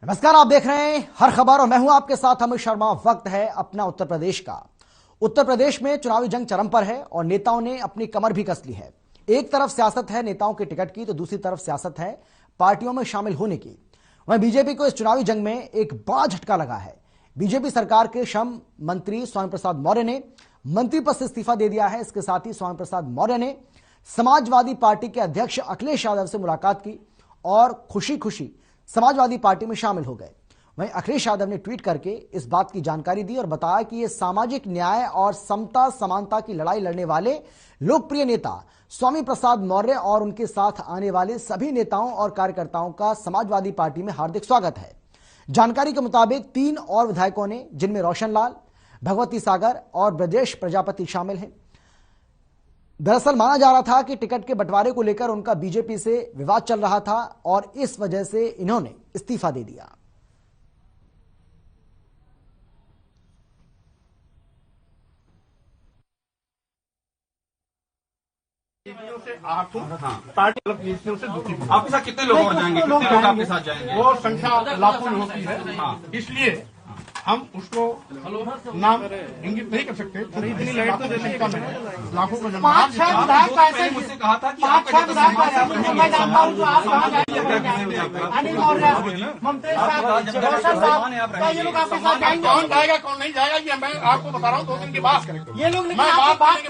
नमस्कार, आप देख रहे हैं हर खबर और मैं हूं आपके साथ अमित शर्मा। वक्त है अपना उत्तर प्रदेश का। उत्तर प्रदेश में चुनावी जंग चरम पर है और नेताओं ने अपनी कमर भी कस ली है। एक तरफ सियासत है नेताओं के टिकट की, तो दूसरी तरफ सियासत है पार्टियों में शामिल होने की। वहीं बीजेपी को इस चुनावी जंग में एक बड़ा झटका लगा है। बीजेपी सरकार के श्रम मंत्री स्वामी प्रसाद मौर्य ने मंत्री पद से इस्तीफा दे दिया है। इसके साथ ही स्वामी प्रसाद मौर्य ने समाजवादी पार्टी के अध्यक्ष अखिलेश यादव से मुलाकात की और खुशी खुशी समाजवादी पार्टी में शामिल हो गए। वहीं अखिलेश यादव ने ट्वीट करके इस बात की जानकारी दी और बताया कि ये सामाजिक न्याय और समता समानता की लड़ाई लड़ने वाले लोकप्रिय नेता स्वामी प्रसाद मौर्य और उनके साथ आने वाले सभी नेताओं और कार्यकर्ताओं का समाजवादी पार्टी में हार्दिक स्वागत है। जानकारी के मुताबिक 3 और विधायकों ने, जिनमें रोशन लाल, भगवती सागर और ब्रजेश प्रजापति शामिल हैं। दरअसल माना जा रहा था कि टिकट के बंटवारे को लेकर उनका बीजेपी से विवाद चल रहा था और इस वजह से इन्होंने इस्तीफा दे दिया। से पार्टी नीतियों से दुखी। आपके साथ कितने लोग और जाएंगे? कितने लोग आपके साथ जाएंगे? वो संख्या लाखों में होती है। इसलिए हम उसको नाम इंगित नहीं कर सकते। इतनी लड़ाई तो संख्या में लाखों का जमा। 5-6 विधायक ऐसे मुझसे कहा था कि 5-6 विधायक मैं जानता हूँ जो आप अनिल मौर्य, ममतेश साहब, ये लोग आपके साथ जाएंगे। कौन जाएगा कौन नहीं जाएगा ये मैं आपको बता रहा हूँ। 2 दिन की बात करेंगे। ये लोग बात करने के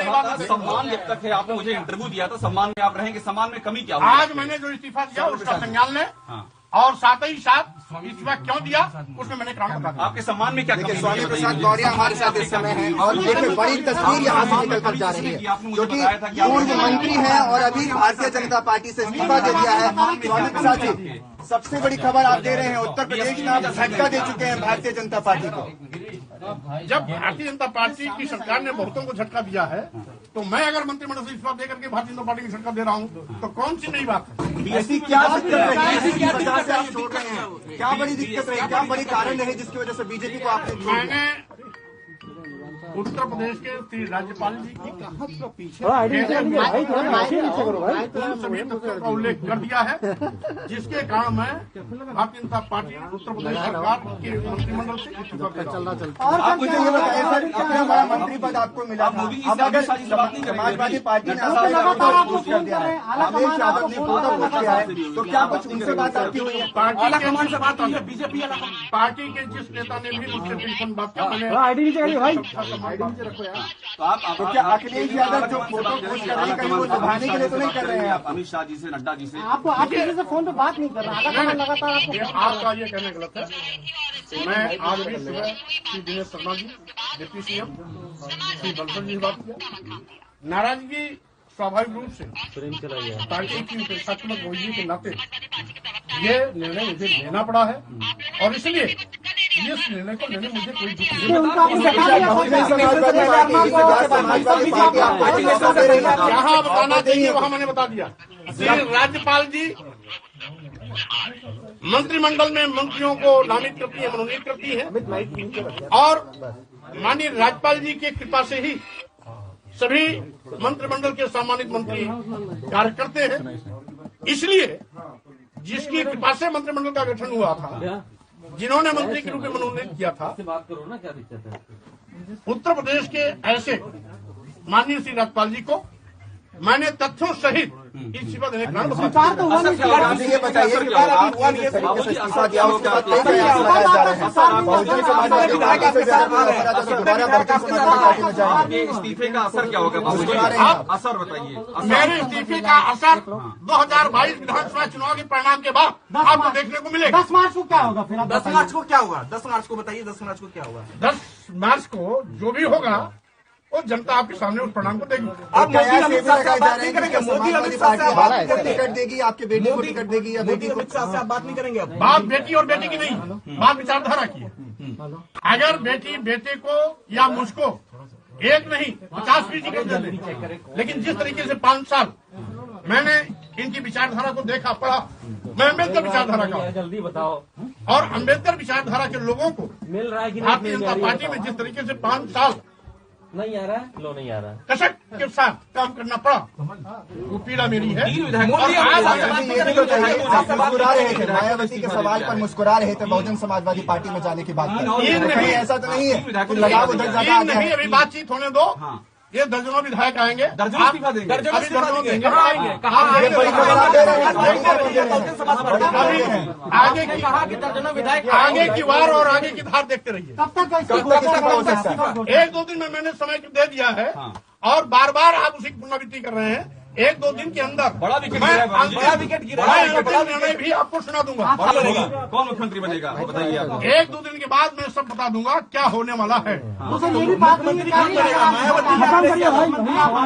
बाद सम्मान जब तक है, आपने मुझे इंटरव्यू दिया था, सम्मान में आप रहेंगे, सम्मान में कमी क्या हुई? आज मैंने जो इस्तीफा दिया उसका संज्ञान लें और साथ ही साथ इस्तीफा क्यों दिया उसमें मैंने कारण बता दिया। आपके सम्मान में क्या कमी? स्वामी प्रसाद मौर्य हमारे साथ इस समय है और देखिए बड़ी तस्वीर यहाँ से निकल कर जा रही है, क्योंकि पूर्व मंत्री हैं और अभी भारतीय जनता पार्टी से इस्तीफा दे दिया है। स्वामी प्रसाद जी, सबसे बड़ी खबर आप दे रहे हैं, उत्तर प्रदेश में आप झटका दे चुके हैं भारतीय जनता पार्टी को। जब भारतीय जनता पार्टी की सरकार ने बहुतों को झटका दिया है, तो मैं अगर मंत्रिमंडल से इस्तीफा देकर के भारतीय जनता पार्टी की झटका दे रहा हूँ तो कौन सी नई बात है? ऐसी क्या दिक्कत रही? आप छोड़ रहे हैं, क्या बड़ी दिक्कत रही, क्या बड़ी कारण रही जिसकी वजह से बीजेपी को आपने? मैंने उत्तर प्रदेश के श्री राज्यपाल जी की पीछे सभी तथ्यों का उल्लेख कर दिया है, जिसके कारण मैं भारतीय जनता पार्टी उत्तर प्रदेश सरकार के मंत्रिमंडल से इस्तीफा दे रहा हूं। और आप मुझे ये बताइए सर, इतना बड़ा मंत्री पद आपको मिला था, अब अगर समाजवादी पार्टी ने पोस्ट कर दिया है, अखिलेश यादव ने फोटो पोस्ट किया है, तो क्या कुछ उनसे बात आपकी हुई है? पार्टी के जिस नेता ने भी मुझसे टेलीफोन बात किया, तो क्या अखिलेश यादव जो फोटो पोस्ट कर रहे हैं कहीं वो निभाने के लिए तो नहीं कर रहे हैं? आप अमित शाह जी से, नड्डा जी से आपको आप किसी से फोन पे बात नहीं कर रहा लगातार आपका ये कहना गलत है। मैं आज भी सुबह श्री दिनेश शर्मा जी, डिप्टी सीएम, श्री बलसर जी से बात किया। नाराजगी स्वाभाविक रूप से पार्टी की उपेक्षात्मक रवैये के नाते ये निर्णय मुझे लेना पड़ा है और इसलिए इस निर्णय को लेने मुझे कोई दुख नहीं। जहाँ बताना चाहिए वहाँ मैंने बता दिया। राज्यपाल जी मंत्रिमंडल में मंत्रियों को नामित करती है, मनोनीत करती है और माननीय राज्यपाल जी की कृपा से ही सभी मंत्रिमंडल के सम्मानित मंत्री कार्य करते हैं। इसलिए जिसकी कृपा से मंत्रिमंडल का गठन हुआ था, जिन्होंने मंत्री के रूप में मनोनीत किया था, उत्तर प्रदेश के ऐसे माननीय श्री राज्यपाल जी को मैंने तथ्यों सहित इस्तीफा देने का ये बताइए इस्तीफे का असर क्या होगा? आप असर बताइए। मेरे इस्तीफे का असर 2022 विधानसभा चुनाव के परिणाम के बाद आपको देखने को मिलेगा। 10 मार्च को क्या होगा? फिर 10 मार्च को क्या होगा? 10 मार्च को बताइए, 10 मार्च को क्या होगा? 10 मार्च को जो भी होगा वो जनता आपके सामने उस परिणाम को देगी। आप मोदी टिकट देगी, आपके बेटी को टिकट देगी या बेटी को? आप बात नहीं करेंगे? बात बेटी और बेटी की नहीं, बात विचारधारा की है। अगर बेटी बेटे को या मुझको एक नहीं 50 भी टिकट दे दे, लेकिन जिस तरीके से 5 साल मैंने इनकी विचारधारा को देखा, पढ़ा, मैं अम्बेडकर विचारधारा का जल्दी बताओ, और अम्बेडकर विचारधारा के लोगों को भारतीय जनता पार्टी में जिस तरीके से 5 साल नहीं आ रहा है, लो नहीं आ रहा है। कसक के साथ काम करना पड़ा, वो पीड़ा मेरी है। मुस्कुरा रहे थे मायावती के सवाल पर, मुस्कुरा रहे थे बहुजन समाजवादी पार्टी में जाने की बात नहीं, ऐसा तो नहीं है कुछ लगाव उधर ज्यादा नहीं। अभी बातचीत होने दो, ये दर्जनों विधायक आएंगे, दर्जनों इस्तीफा देंगे, आगे की वार और आगे की धार देखते रहिए। एक दो दिन में मैंने समय दे दिया है और बार बार आप उसी की पुनरावृत्ति कर रहे हैं। एक दो दिन के अंदर बड़ा विकेट गिरा, निर्णय भी आपको सुना दूंगा। कौन मुख्यमंत्री बनेगा बताइए आप। एक दो दिन के बाद मैं सब बता दूंगा क्या होने वाला है। ये भी बात नहीं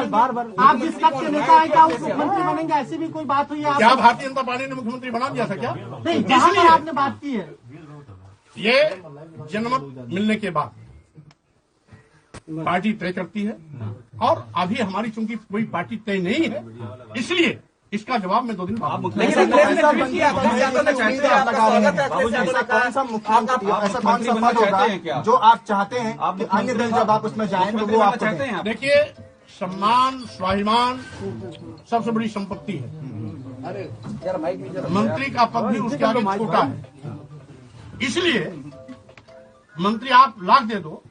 बार आप जिस पक्ष के नेता है क्या उस मुख्यमंत्री बनेंगे, ऐसी भी कोई बात हुई है? क्या भारतीय जनता पार्टी ने मुख्यमंत्री बना दिया था क्या? नहीं, जहाँ पर आपने बात की है ये जनमत मिलने के बाद पार्टी तय करती है और अभी हमारी चूंकि कोई पार्टी तय नहीं है, इसलिए इसका जवाब मैं 2 दिन बाद। ऐसा कौन सा पद होगा जो आप चाहते हैं कि अन्य दल जब आप उसमें जाएं तो वो आप चाहते हैं? देखिए, सम्मान स्वाभिमान सबसे बड़ी संपत्ति है। मंत्री का पद भी उसके आगे छोटा है, इसलिए मंत्री आप लाख दे दो,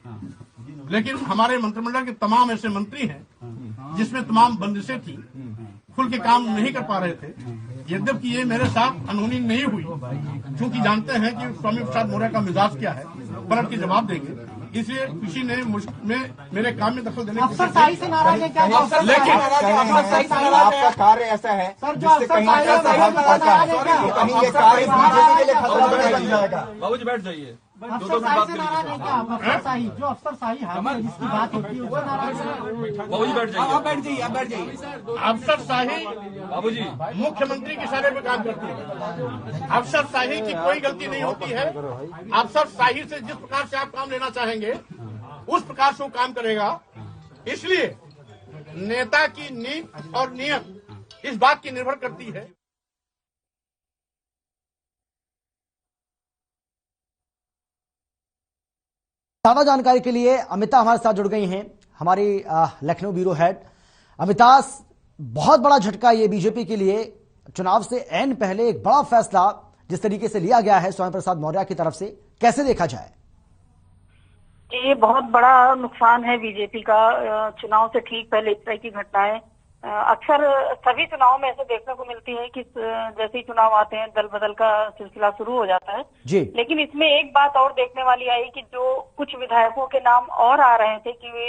लेकिन हमारे मंत्रिमंडल के तमाम ऐसे मंत्री हैं जिसमें तमाम बंदिशें थी, खुल के काम नहीं कर पा रहे थे। यद्यपि ये मेरे साथ अनहोनी नहीं हुई, क्योंकि जानते हैं कि स्वामी प्रसाद मौर्य का मिजाज क्या है, पलट के जवाब देंगे, इसलिए किसी ने मेरे काम में दखल देने अफसर शाही से नाराज है क्या? लेकिन आपका कार्य ऐसा है जिससे कहीं ये कार्य बीजेपी के लिए खतरा बन जाएगा। बाबूजी बैठ जाइए। अफसर शाही से नाराज है क्या? अफसर शाही जो अफसर शाही हावी जिसकी बात होती है उससे नाराज है? बाबूजी बैठ जाइए। आप बैठ जाइए, आप बैठ जाइए। अफसर शाही बाबूजी मुख्यमंत्री के इशारे पे काम करती है। अफसर शाही की कोई गलती नहीं होती है। अफसर शाही से जिस प्रकार से आप काम लेना चाहेंगे उस प्रकार से वो काम करेगा। इसलिए नेता की नीति और नियत इस बात की निर्भर करती है। ज्यादा जानकारी के लिए अमिता हमारे साथ जुड़ गई हैं, हमारी लखनऊ ब्यूरो हेड। अमिता, बहुत बड़ा झटका ये बीजेपी के लिए, चुनाव से ऐन पहले एक बड़ा फैसला जिस तरीके से लिया गया है स्वामी प्रसाद मौर्य की तरफ से, कैसे देखा जाए? ये बहुत बड़ा नुकसान है बीजेपी का। चुनाव से ठीक पहले इस तरह की घटनाएं अक्सर सभी चुनाव में ऐसे देखने को मिलती है कि जैसे ही चुनाव आते हैं दल बदल का सिलसिला शुरू हो जाता है जी। लेकिन इसमें एक बात और देखने वाली आई कि जो कुछ विधायकों के नाम और आ रहे थे कि वे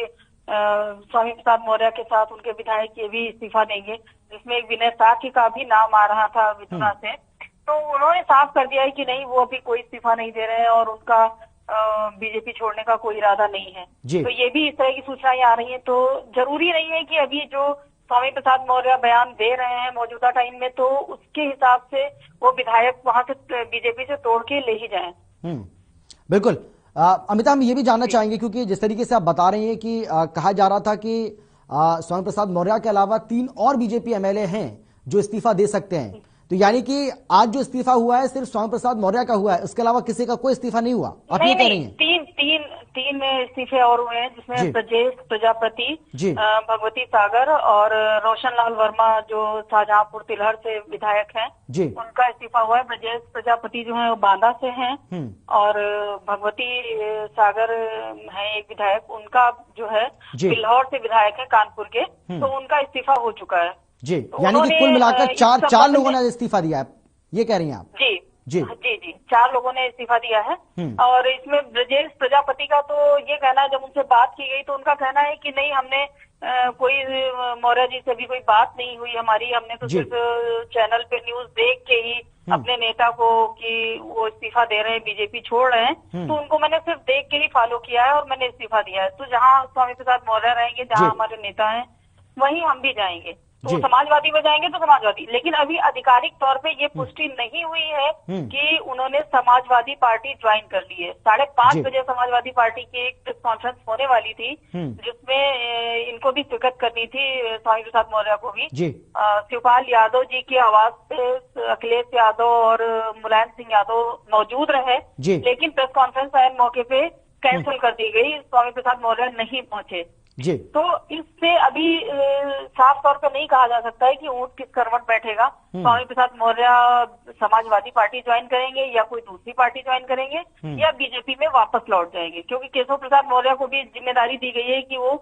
स्वामी प्रसाद मौर्य के साथ उनके विधायक ये भी इस्तीफा देंगे, जिसमें एक विनय साखी का भी नाम आ रहा था विधुना से, तो उन्होंने साफ कर दिया है कि नहीं, वो अभी कोई इस्तीफा नहीं दे रहे हैं और उनका बीजेपी छोड़ने का कोई इरादा नहीं है। तो ये भी इस तरह की सूचनाएं आ रही हैं। तो जरूरी नहीं है कि अभी जो स्वामी प्रसाद मौर्य बयान दे रहे हैं मौजूदा टाइम में, तो उसके हिसाब से वो विधायक वहां से बीजेपी से तोड़ के ले ही जाएं। बिल्कुल। अमिता, हम ये भी जानना चाहेंगे क्योंकि जिस तरीके से आप बता रहे हैं कि कहा जा रहा था कि स्वामी प्रसाद मौर्य के अलावा 3 और बीजेपी एमएलए हैं जो इस्तीफा दे सकते हैं, तो यानी कि आज जो इस्तीफा हुआ है सिर्फ स्वामी प्रसाद मौर्य का हुआ है, उसके अलावा किसी का कोई इस्तीफा नहीं हुआ? आप ये कह रही हैं? तीन इस्तीफे और हुए हैं, जिसमें ब्रजेश प्रजापति, भगवती सागर और रोशन लाल वर्मा जो शाहजहांपुर तिलहर से विधायक हैं, उनका इस्तीफा हुआ है। ब्रजेश प्रजापति जो है वो बांदा से हैं और भगवती सागर है एक विधायक, उनका जो है तिलहर से विधायक है कानपुर के, तो उनका इस्तीफा हो चुका है जी। यानी कि कुल मिलाकर चार लोगों ने इस्तीफा दिया है, ये कह रही हैं आप? जी जी जी जी 4 लोगों ने इस्तीफा दिया है। और इसमें ब्रजेश प्रजापति का तो ये कहना है, जब उनसे बात की गई तो उनका कहना है कि नहीं, हमने कोई मौर्य जी से भी कोई बात नहीं हुई हमारी, हमने तो सिर्फ चैनल पे न्यूज देख के ही अपने नेता को कि वो इस्तीफा दे रहे हैं, बीजेपी छोड़ रहे हैं, तो उनको मैंने सिर्फ देख के ही फॉलो किया है और मैंने इस्तीफा दिया है। तो जहाँ स्वामी प्रसाद मौर्य रहेंगे, जहाँ हमारे नेता हैं, वहीं हम भी जाएंगे। तो समाजवादी में जाएंगे तो समाजवादी, लेकिन अभी आधिकारिक तौर पे ये पुष्टि नहीं हुई है कि उन्होंने समाजवादी पार्टी ज्वाइन कर ली है। 5:30 बजे समाजवादी पार्टी की एक प्रेस कॉन्फ्रेंस होने वाली थी, जिसमें इनको भी शिरकत करनी थी, स्वामी प्रसाद मौर्य को भी। शिवपाल यादव जी की आवाज पे अखिलेश यादव और मुलायम सिंह यादव मौजूद रहे, लेकिन प्रेस कॉन्फ्रेंस मौके पे कैंसिल कर दी गई, स्वामी प्रसाद मौर्य नहीं पहुंचे। जी। तो इससे अभी साफ तौर पर नहीं कहा जा सकता है कि ऊंट किस करवट बैठेगा। स्वामी प्रसाद मौर्य समाजवादी पार्टी ज्वाइन करेंगे या कोई दूसरी पार्टी ज्वाइन करेंगे या बीजेपी में वापस लौट जाएंगे, क्योंकि केशव प्रसाद मौर्य को भी जिम्मेदारी दी गई है कि वो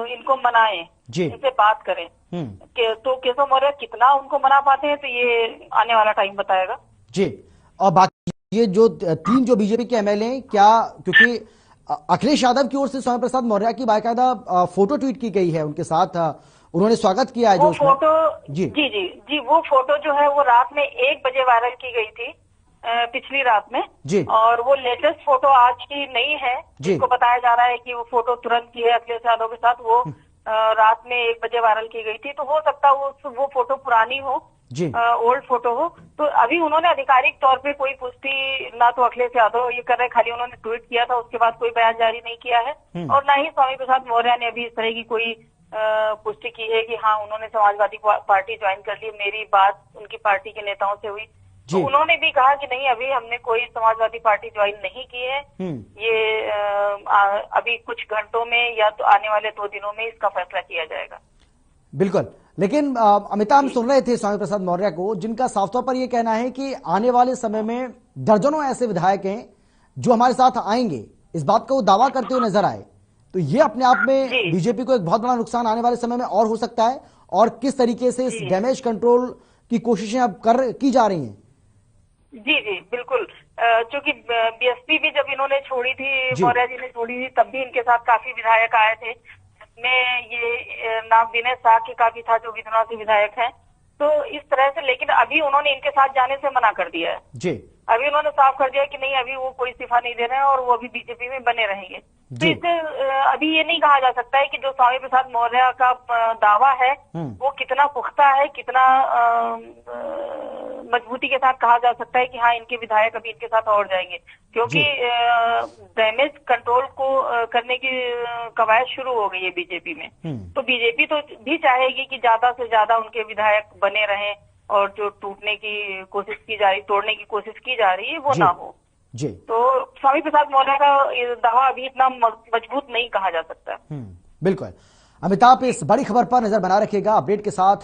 इनको मनाएं, इनसे बात करें। तो केशव मौर्य कितना उनको मना पाते हैं तो ये आने वाला टाइम बताएगा। जी। और बाकी ये जो 3 जो बीजेपी के एमएलए हैं, क्या क्योंकि अखिलेश यादव की ओर से स्वामी प्रसाद मौर्य की बाकायदा फोटो ट्वीट की गई है, उनके साथ उन्होंने स्वागत किया है। वो जो फोटो जी जी जी जी वो फोटो जो है वो रात में 1 बजे वायरल की गई थी, पिछली रात में जी। और वो लेटेस्ट फोटो आज की नहीं है, जिसको बताया जा रहा है कि वो फोटो तुरंत की है अखिलेश यादव के साथ, वो रात में 1 बजे वायरल की गई थी। तो हो सकता है वो फोटो पुरानी हो, ओल्ड फोटो हो। तो अभी उन्होंने आधिकारिक तौर पे कोई पुष्टि ना तो अखिलेश यादव ये कर रहे, खाली उन्होंने ट्वीट किया था, उसके बाद कोई बयान जारी नहीं किया है। और ना ही स्वामी प्रसाद मौर्य ने अभी इस तरह की कोई पुष्टि की है कि हाँ उन्होंने समाजवादी पार्टी ज्वाइन कर ली, मेरी बात उनकी पार्टी के नेताओं से हुई। तो उन्होंने भी कहा कि नहीं, अभी हमने कोई समाजवादी पार्टी ज्वाइन नहीं की है, ये अभी कुछ घंटों में या तो आने वाले 2 दिनों में इसका फैसला किया जाएगा। बिल्कुल। लेकिन अमिता, हम सुन रहे थे स्वामी प्रसाद मौर्य को, जिनका साफ तौर पर यह कहना है कि आने वाले समय में दर्जनों ऐसे विधायक हैं जो हमारे साथ आएंगे, इस बात का वो दावा करते हुए नजर आए। तो ये अपने आप में बीजेपी को एक बहुत बड़ा नुकसान आने वाले समय में और हो सकता है, और किस तरीके से इस डैमेज कंट्रोल की कोशिशें अब की जा रही हैं। जी जी बिल्कुल, क्योंकि बीएसपी भी जब इन्होंने छोड़ी थी, मौर्य जी ने छोड़ी थी, तब भी इनके साथ काफी विधायक आए थे, जिसमें ये नाम विनय साक्य का भी था जो विधनौर से विधायक है। तो इस तरह से, लेकिन अभी उन्होंने इनके साथ जाने से मना कर दिया है जी। अभी उन्होंने साफ कर दिया कि नहीं, अभी वो कोई इस्तीफा नहीं दे रहे हैं और वो अभी बीजेपी में बने रहेंगे। तो इससे अभी ये नहीं कहा जा सकता है कि जो स्वामी प्रसाद मौर्य का दावा है वो कितना पुख्ता है, कितना मजबूती के साथ कहा जा सकता है कि हाँ इनके विधायक अभी इनके साथ और जाएंगे, क्योंकि डैमेज कंट्रोल को करने की कवायद शुरू हो गई है बीजेपी में। तो बीजेपी तो भी चाहेगी कि ज्यादा से ज्यादा उनके विधायक बने रहें और जो टूटने की कोशिश की जा रही, तोड़ने की कोशिश की जा रही है, वो ना हो जी। तो स्वामी प्रसाद मौर्य का दावा अभी इतना मजबूत नहीं कहा जा सकता। बिल्कुल। अमिताभ, इस बड़ी खबर पर नजर बना रखिएगा, अपडेट के साथ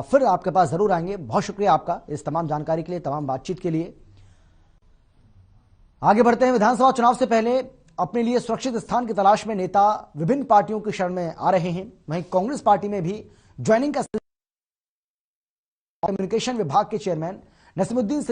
फिर आपके पास जरूर आएंगे। बहुत शुक्रिया आपका इस तमाम जानकारी के लिए, तमाम बातचीत के लिए। आगे बढ़ते हैं। विधानसभा चुनाव से पहले अपने लिए सुरक्षित स्थान की तलाश में नेता विभिन्न पार्टियों की शरण में आ रहे हैं। वहीं कांग्रेस पार्टी में भी ज्वाइनिंग का कम्युनिकेशन विभाग के चेयरमैन नसीमुद्दीन